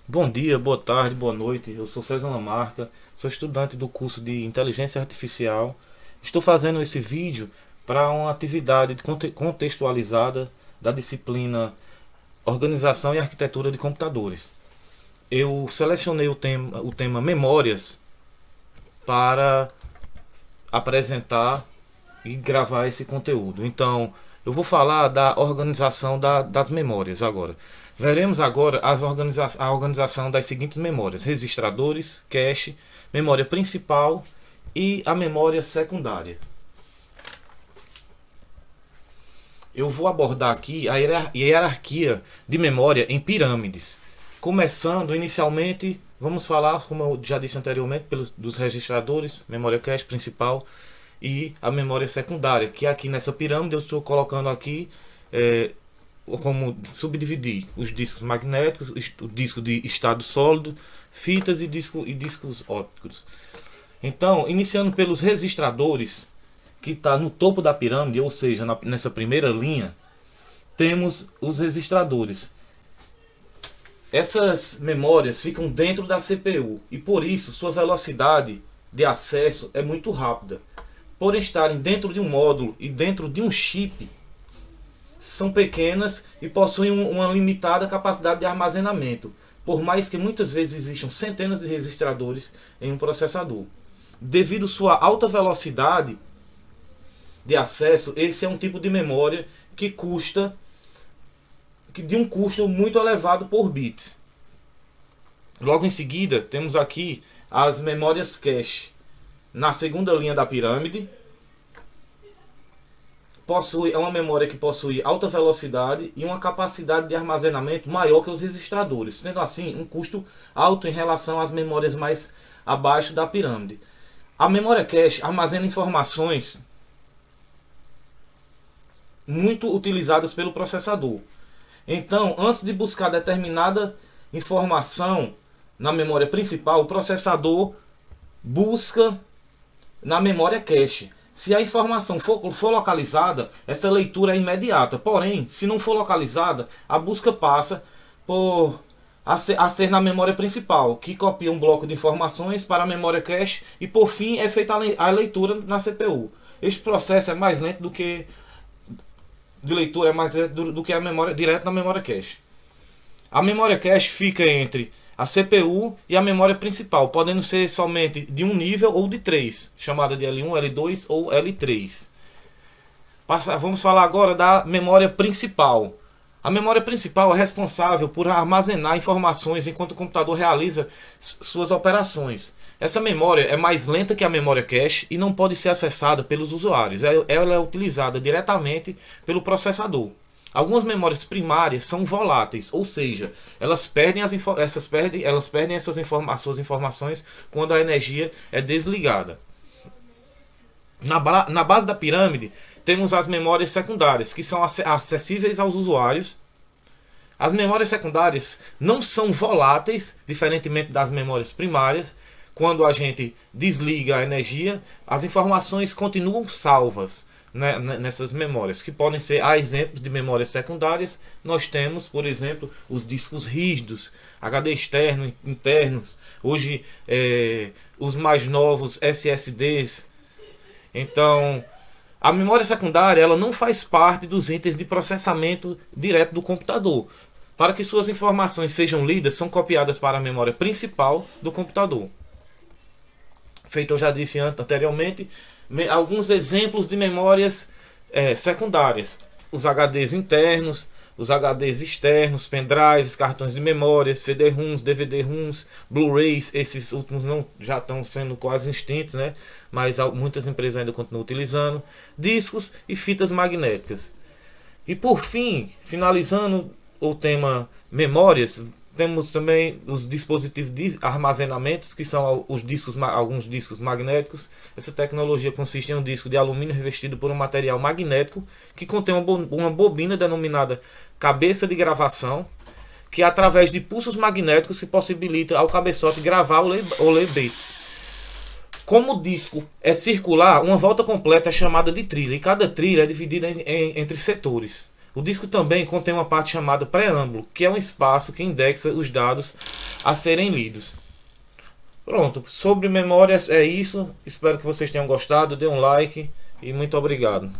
Bom dia, boa tarde, boa noite. Eu sou César Lamarca, sou estudante do curso de Inteligência Artificial. Estou fazendo esse vídeo para uma atividade contextualizada da disciplina Organização e Arquitetura de Computadores. Eu selecionei o tema Memórias para apresentar e gravar esse conteúdo. Então, eu vou falar da organização das memórias agora. Veremos agora a organização das seguintes memórias: registradores, cache, memória principal e a memória secundária. Eu vou abordar aqui a hierarquia de memória em pirâmides. Começando inicialmente, vamos falar, como eu já disse anteriormente, dos registradores, memória cache principal e a memória secundária, que aqui nessa pirâmide eu estou colocando aqui como subdividir os discos magnéticos, o disco de estado sólido, fitas e discos ópticos. Então, iniciando pelos registradores, que está no topo da pirâmide, ou seja, nessa primeira linha, temos os registradores. Essas memórias ficam dentro da CPU e por isso sua velocidade de acesso é muito rápida. Por estarem dentro de um módulo e dentro de um chip, são pequenas e possuem uma limitada capacidade de armazenamento, por mais que muitas vezes existam centenas de registradores em um processador. Devido à sua alta velocidade de acesso, esse é um tipo de memória que de um custo muito elevado por bits. Logo em seguida, temos aqui as memórias cache. Na segunda linha da pirâmide, é uma memória que possui alta velocidade e uma capacidade de armazenamento maior que os registradores, tendo assim um custo alto em relação às memórias mais abaixo da pirâmide. A memória cache armazena informações muito utilizadas pelo processador. Então, antes de buscar determinada informação na memória principal, o processador busca na memória cache. Se a informação for localizada, essa leitura é imediata. Porém, se não for localizada, a busca passa a ser na memória principal, que copia um bloco de informações para a memória cache e por fim é feita a leitura na CPU. Este processo é mais lento do que de leitura, é mais lento do que a memória direto na memória cache. A memória cache fica entre a CPU e a memória principal, podendo ser somente de um nível ou de três, chamada de L1, L2 ou L3. Vamos falar agora da memória principal. A memória principal é responsável por armazenar informações enquanto o computador realiza suas operações. Essa memória é mais lenta que a memória cache e não pode ser acessada pelos usuários. Ela é utilizada diretamente pelo processador. Algumas memórias primárias são voláteis, ou seja, elas perdem suas informações quando a energia é desligada. Na base da pirâmide, temos as memórias secundárias, que são acessíveis aos usuários. As memórias secundárias não são voláteis, diferentemente das memórias primárias. Quando a gente desliga a energia, as informações continuam salvas, né, nessas memórias, que podem ser, a exemplo de memórias secundárias, nós temos, por exemplo, os discos rígidos, HD externo, internos, hoje os mais novos SSDs. Então, a memória secundária ela não faz parte dos itens de processamento direto do computador. Para que suas informações sejam lidas, são copiadas para a memória principal do computador. Feito eu já disse anteriormente, alguns exemplos de memórias secundárias: os HDs internos, os HDs externos, pendrives, cartões de memória, CD-ROMs, DVD-ROMs, Blu-rays. Esses últimos já estão sendo quase extintos, né? Mas muitas empresas ainda continuam utilizando discos e fitas magnéticas. E por fim, finalizando o tema memórias, temos também os dispositivos de armazenamento, que são alguns discos magnéticos. Essa tecnologia consiste em um disco de alumínio revestido por um material magnético que contém uma bobina denominada cabeça de gravação, que através de pulsos magnéticos se possibilita ao cabeçote gravar ou ler bits. Como o disco é circular, uma volta completa é chamada de trilha, e cada trilha é dividida entre setores. O disco também contém uma parte chamada preâmbulo, que é um espaço que indexa os dados a serem lidos. Pronto, sobre memórias é isso. Espero que vocês tenham gostado. Dê um like e muito obrigado.